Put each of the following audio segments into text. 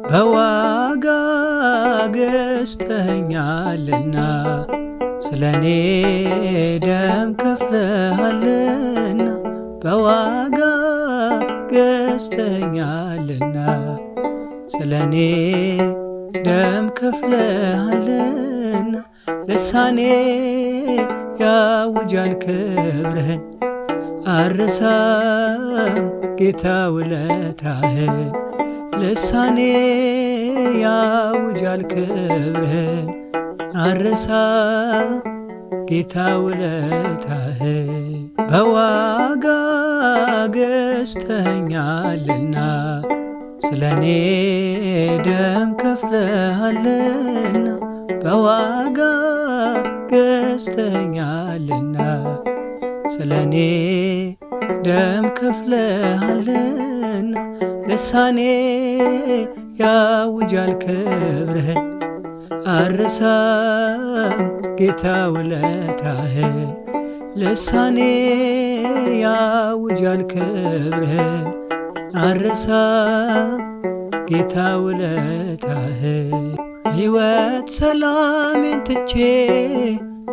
በዋጋ ገዝተኸኛልና ስለኔ ደም ከፍለሃልና በዋጋ ገዝተኸኛልና ስለኔ ደም ከፍለሃልና ልሳኔ ያውጃል ክብርህን አርሳም ጌታ ውለታህን ልሳኔ ያውጃል ክብርህን አርሳም ጌታ ውለታህን በዋጋ ገዝተኸኛልና ስለኔ ደም ከፍለሃልና በዋጋ ገዝተኸኛልና ስለኔ ደም ከፍለሃልና ልሳኔ ያውጃል ክብርህን አርሳም ጌታ ውለታህን ልሳኔ ያውጃል ክብርህን አርሳም ጌታ ውለታህን ሕይወት ሰላሜን ትቼ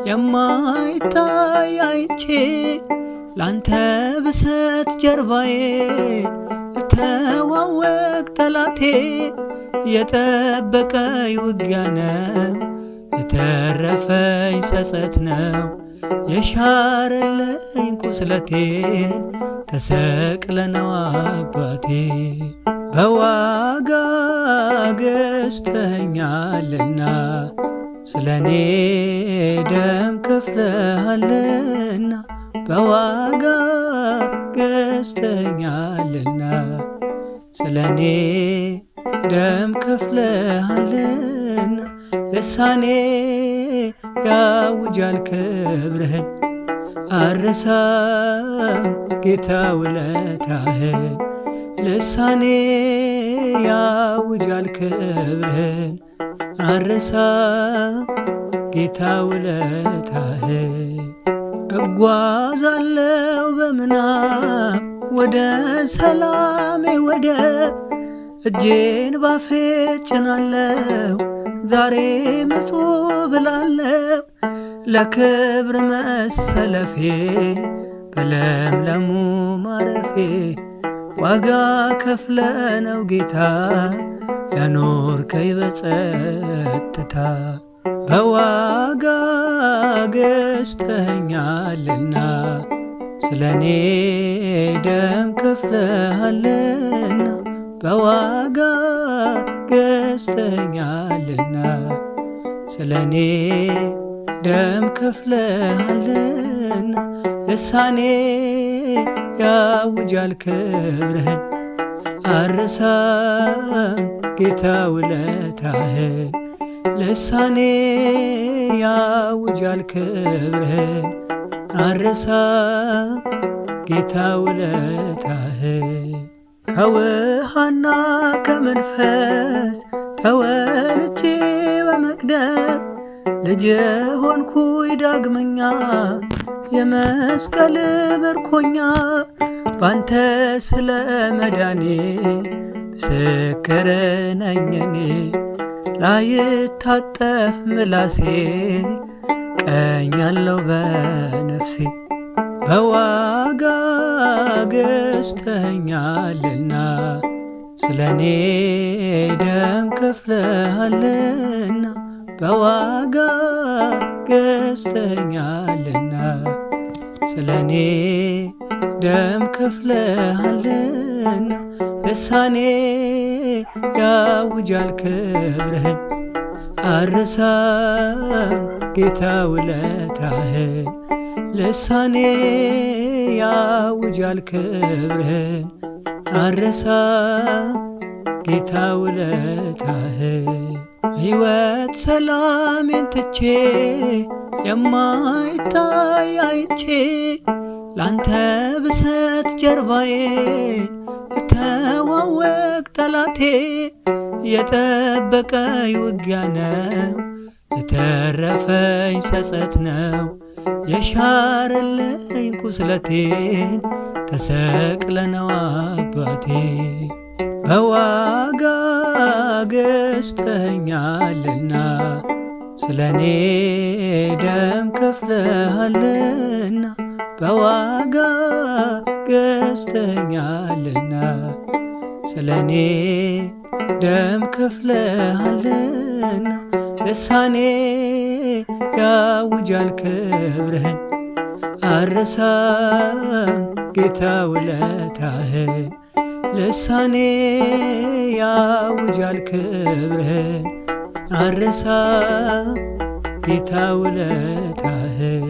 የማይታይ አይቼ ላንተ ብሰጥ ጀርባዬ ልተዋወቅ ጠላቴ የጠበቀኝ ውጊያ ነው የተረፈኝ ጸጸት ነው የሻረልኝ ቁስለቴን ተሰቅለነው አባቴ በዋጋ ገዝተኸኛልና ስለኔ ደም ከፍለሃልና በዋጋ ገዝተኸኛልና ስለኔ ደም ከፍለሃልና ልሳኔ ያውጃል ክብርህን አርሳም ጌታ ውለታህን ልሳኔ ያውጃል ክብርህን አርሳም ጌታ ውለታህን እጓዛለሁ በምናብ ወደ ሰላሜ ወደብ እጄን ባፌ ጭናለሁ ዛሬ ምጹእ ብላለሁ ለክብር መሰለፌ በለምለሙ ማረፌ ዋጋ ከፍለ ነው ጌታ ያኖርከኝ በጸጥታ በዋጋ ገዝተኸኛልና ስለኔ ደም ከፍለሃልና በዋጋ ገዝተኸኛልና ስለኔ ደም ከፍለሃልና ልሳኔ ያውጃል ክብርህን አርሳም ጌታ ውለታህን ልሳኔ ያውጃል ክብርህን አርሳም ጌታ ውለታህን ከውሃና ከመንፈስ ተወልጄ በመቅደስ ልጅ ሆንኩኝ ዳግመኛ የመስቀል ምርኮኛ ባንተ ስለ መዳኔ ምስክር ነኝ እኔ ላይታጠፍ ምላሴ ቀኛለሁ በነፍሴ በዋጋ ገዝተኸኛልና ስለኔ ደም ከፍለሃልና በዋጋ ገዝተኸኛልና ስለኔ ደም ከፍለሃልና ልሳኔ ያውጃል ክብርህን አርሳም ጌታ ውለታህን ልሳኔ ያውጃል ክብርህን አርሳም ጌታ ውለታህን ሕይወት ሰላሜን ትቼ የማይታይ አይቼ ላንተ ብሰጥ ጀርባዬ ልተዋወቅ ጠላቴ የጠበቀኝ ውጊያ ነው የተረፈኝ ጸጸት ነው የሻረልኝ ቁስለቴን ተሰቅለነው አባቴ በዋጋ ገዝተኸኛልና ስለኔ ደም ከፍለሃልና በዋጋ ገዝተኸኛልና ስለኔ ደም ከፍለሃልና ልሳኔ ያውጃል ክብርህን አልረሳም ጌታ ውለታህን ልሳኔ ያውጃል ክብርህን አልረሳም ጌታ ውለታህን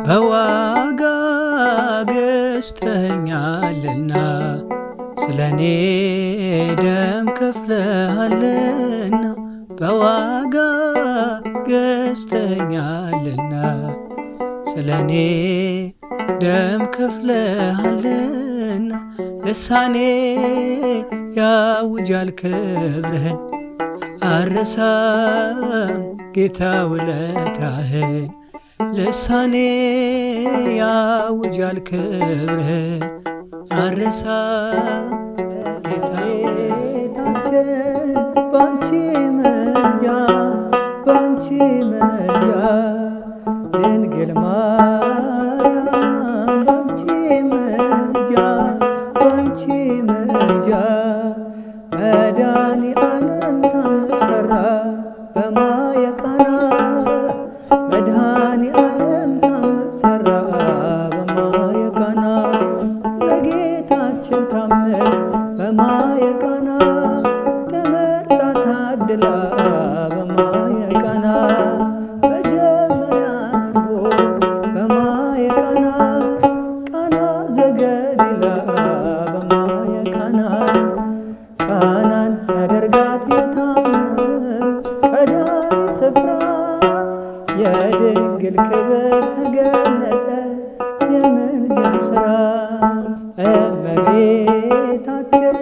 በዋጋ ገዝተኸኛልና ስለኔ ደም ከፍለሃልና በዋጋ ገዝተኸኛልና ስለኔ ደም ከፍለሃልና ልሳኔ ያውጃል ክብርህን አልረሳም ጌታ ውለታህን ልሳኔ ያውጃል ክብርህን አልረሳም ጌታ ጌታችን ባንቺ መልጃ ባንቺ መልጃ ድንግል ማርያም ባንቺ መልጃ ባንቺ መልጃ መድኃኔዓለም ታምር ሠራ በማየ ቃና መድኃኔዓለም ታምር ሠራ በማየ ቃና ለጌታችን ታምር በማየ ቃና ተመርጣ ታድላ በማየ ቃና መጀመሪያ ሲሆን በማየ ቃና ቃና ዘገሊላ በማየ ቃና ቃናን ሲያደርጋት የታምር ቀዳሚ ስፍራ የድንግል ክብር ተገለጠ የምልጃ ሥራ እመቤታችን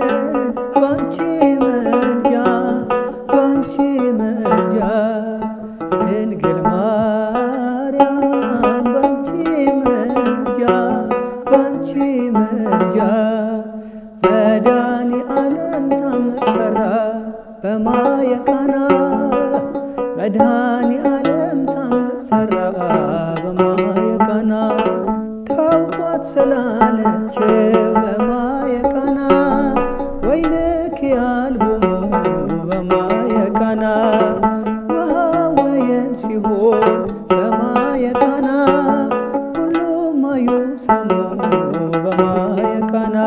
ባንቺ መልጃ ባንቺ መልጃ ድንግል ማርያም ባንቺ መልጃ ባንቺ መልጃ መድኃኔዓለም ታምር ሠራ በማየ ቃና መድኃኔዓለም ታምር ሠራ በማየ ቃና ታውቋት ስላለችው በማየ ቃና ወይንኪ አልቦሙ በማየ ቃና ውሃ ወይን ሲሆን በማየ ቃና ሁሉም አዩ ሰሙ በማየ ቃና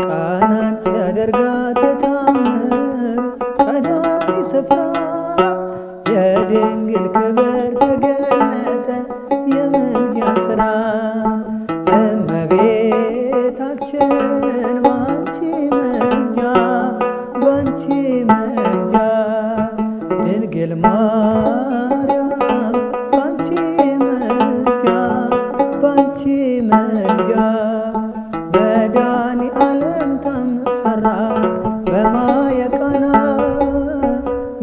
ቃናን ሲያደርጋት የታምር ቀዳሚ ስፍራ የድንግል ክብር ተገለጠ የምልጃ ሥራ እመቤታችን ባንቺ መልጃ ባንቺ መልጃ ድንግል ማርያም ባንቺ መልጃ ባንቺ መልጃ መድኃኔዓለም ታምር ሠራ በማየ ቃና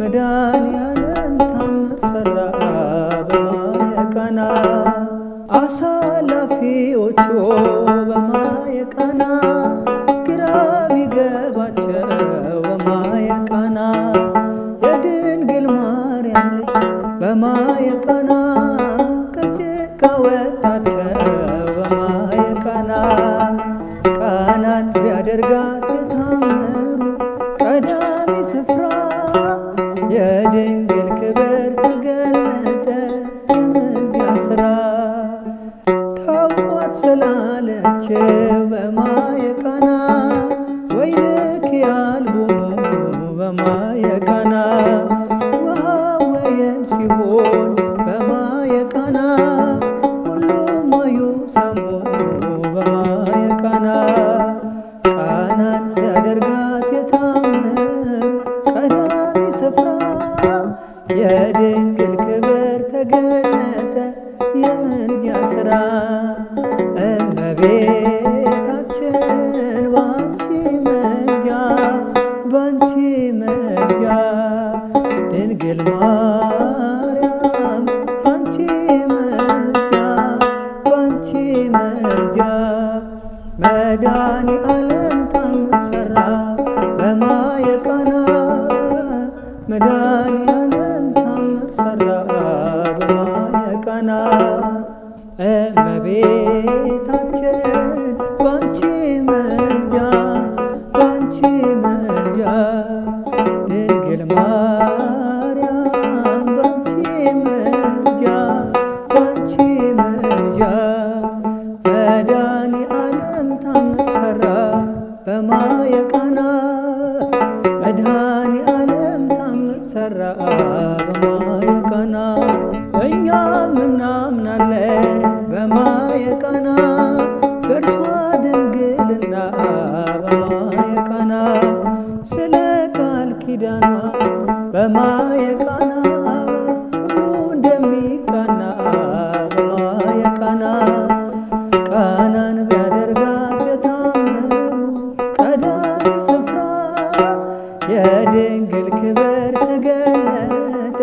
መድኃኔዓለም ታምር ሠራ በማየ ቃና አሳላፊዎቹ በማየ ቃና ግራ ቢገባቸው በማየ ቃና የድንግል ማርያም ልጅ በማየ ቃና ከጭቃ ወጣቸው በማየ ቃና ቃናን ቢያደርጋት የታምሩ ቀዳሚ ስፍራ የድንግል ክብር ተገለጠ የምልጃ ሥራ ታውቋት ስላለችው በማየ ቃና ወይንኪ አልቦሙ በማየ ቃና ውሃ ወይን ሲሆን በማየ ቃና ሁሉም አዩ ሰሙ በማየ ቃና ቃናን ሲያደርጋት የታምር ቀዳሚ ስፍራ የድንግል ክብር ተገለጠ የምልጃ ሥራ እመቤታችን ባንቺ መልጃ ባንቺ መልጃ ድንግል ማርያም ባንቺ መልጃ ባንቺ መልጃ መድኃኔዓለም ታምር ሠራ መድኃኒዓለም ታምር ሠራ በማየ ቃና እመቤታችን ባንቺ መልጃ ድንግል ማርያም ባንቺ መልጃ መድኃኒዓለም ታምር ሠራ በማየ ቃና መድኃኒዓለም ታምር ሠራ በማየ ቃና እኛም እናምናለን በማየ ቃና በእርሷ ድንግልና በማየ ቃና ስለ ቃል ኪዳኗ በማየ ቃና ሁሉ እንደሚቃና በማየ ቃና ቃናን ቢያደርጋት የታመኑ ቀዳሚ ስፍራ የድንግል ክብር ተገለጠ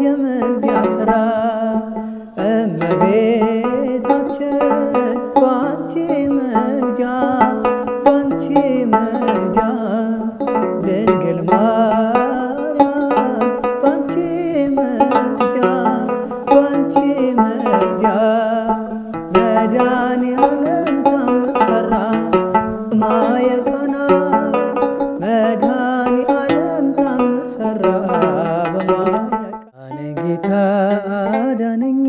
የምልጃ ሥራ እመቤታችን ባንቺ መልጃ ድንግል ማርያም ባንቺ መልጃ መድኃኒዓለም ታምር ሠራ በማየ ቃና መድኃኒዓለም ታምር ሠራ በማየ ቃና ጌታ አዳነኝ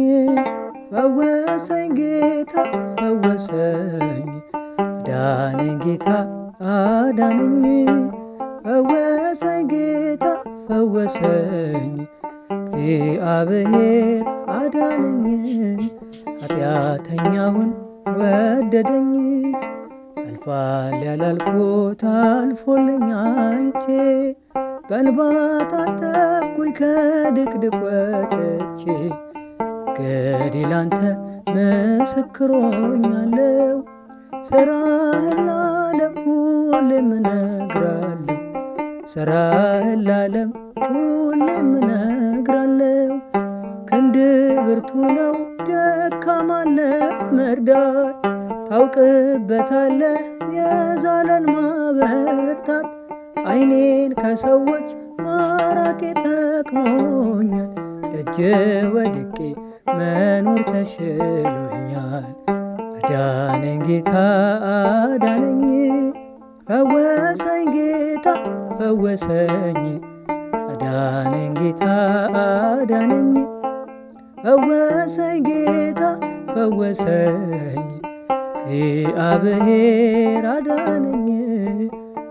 ፈወሰኝ ጌታ ፈወሰኝ አዳነኝ ጌታ አዳነኝ ፈወሰኝ ጌታ ፈወሰኝ እግዚአብሔር አዳነኝ ኃጢአተኛውን ወደደኝ አልፏል ያላልኩት አልፎልኝ አይቼ በእንባ ታጠብኩኝ ከድቅድቅ ወጥቼ እንግዲህ ላንተ ምስክር ሆኛለሁ ሥራህን ለዓለም ሁሌም እነግራለሁ ሥራህን ለዓለም ሁሌም እነግራለሁ ክንድ ብርቱ ነው ደካማን ለመርዳት ታውቅበታለህ የዛለን ማበርታት ዓይኔን ከሰዎች ማራቄ ጠቅሞኛል ደጅ ወድቄ መኖር ተሽሎኛል አዳነኝ ጌታ አዳነኝ ፈወሰኝ ጌታ ፈወሰኝ አዳነኝ ጌታ አዳነኝ ፈወሰኝ ጌታ ፈወሰኝ እግዚአብሔር አዳነኝ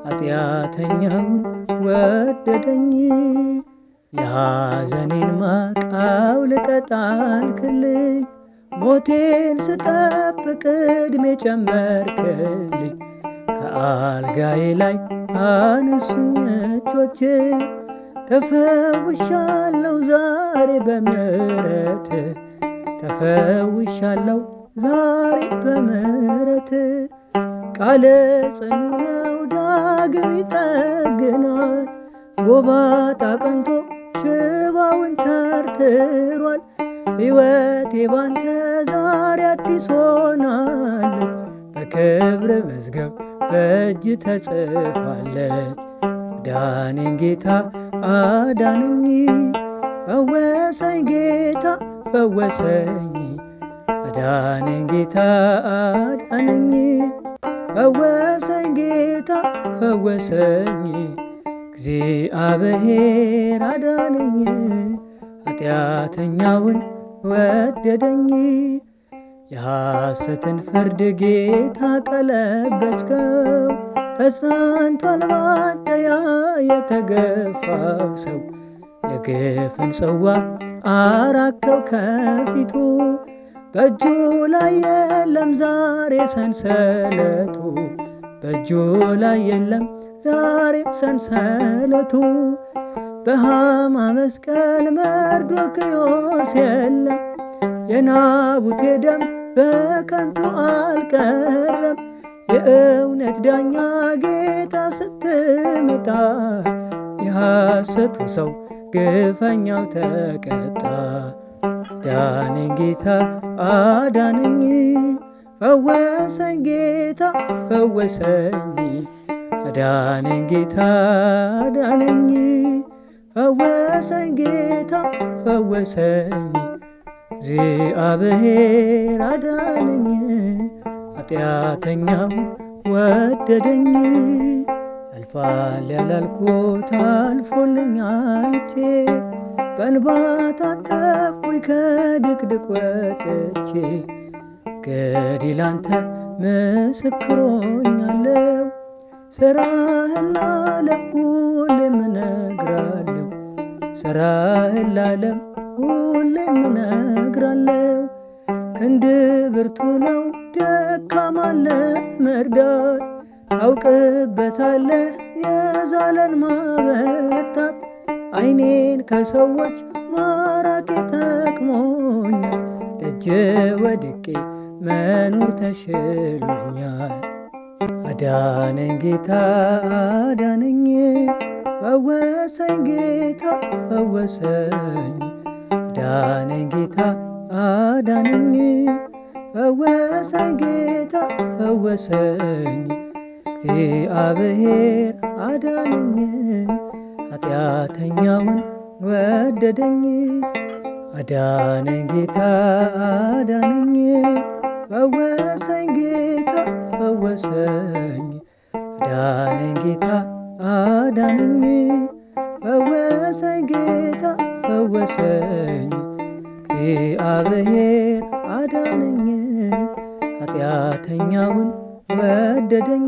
ኃጢአተኛውን ወደደኝ የሐዘኔን ማቅ አውልቀህ ጣልክልኝ ሞቴን ስጠብቅ ዕድሜ ጨመርክልኝ ከአልጋዬ ላይ አነሱኝ እጆች ተፈውሻለሁ ዛሬ በምሕረት ተፈውሻለሁ ዛሬ በምሕረት ቃል ጽኑ ነው ዳግም ይጠግናል ጎባጣ ቀንቶ ሽባውን ተርትሯል ሕይወቴ ባንተ ዛሬ አዲስ ሆናለች በክብር መዝገብ በእጅ ተጽፋለች አዳነኝ ጌታ አዳነኝ ፈወሰኝ ጌታ ፈወሰኝ አዳነኝ ጌታ አዳነኝ ፈወሰኝ ጌታ ፈወሰኝ እግዚአብሔር አዳነኝ ኃጢአተኛውን ወደደኝ የሐሰትን ፍርድ ጌታ ቀለበስከው ተጽናንቷል ባንተ ያ የተገፋው ሰው የግፍን ጽዋ አራከው ከፊቱ በእጁ ላይ የለም ዛሬ ሰንሰለቱ በእጁ ላይ የለም ዛሬም ሰንሰለቱ በሃማ መስቀል መርዶክዮስ የለም የናቡቴ ደም በከንቱ አልቀረም የእውነት ዳኛ ጌታ ስትመጣ የሐሰቱ ሰው ግፈኛው ተቀጣ አዳነኝ ጌታ አዳነኝ ፈወሰኝ ጌታ ፈወሰኝ አዳነኝ ጌታ አዳነኝ ፈወሰኝ ጌታ ፈወሰኝ፣ እግዚአብሔር አዳነኝ፣ ኃጢአተኛውን ወደደኝ። ያልፋል ያላልኩት አልፎልኝ አይቼ፣ በእንባ ታጠብኩኝ ከድቅድቅ ወጥቼ። እንግዲህ ላንተ ምስክር ሆኛለሁ፣ ሥራህን ለዓለም ሁሌም እነግራለሁ፣ ሥራህን ለዓለም ሁሌም እነግራለሁ። ክንድ ብርቱ ነው ደካማን ለመርዳት፣ ታውቅበታለህ የዛለን ማበርታት። ዓይኔን ከሰዎች ማራቅ ጠቅሞኛል፣ ደጅ ወድቄ መኖር ተሽሎኛል። አዳነኝ ጌታ አዳነኝ፣ ፈወሰኝ ጌታ ፈወሰኝ። አዳነኝ ጌታ አዳነኝ፣ ፈወሰኝ ጌታ ፈወሰኝ። እግዚአብሔር አዳነኝ፣ ኃጢአተኛውን ወደደኝ። አዳነኝ ጌታ አዳነኝ፣ ፈወሰኝ ጌታ ፈወሰኝ። አዳነኝ ጌታ አዳነኝ፣ ፈወሰኝ ጌታ ፈወሰኝ። እግዚአብሔር አዳነኝ፣ ኃጢአተኛውን ወደደኝ።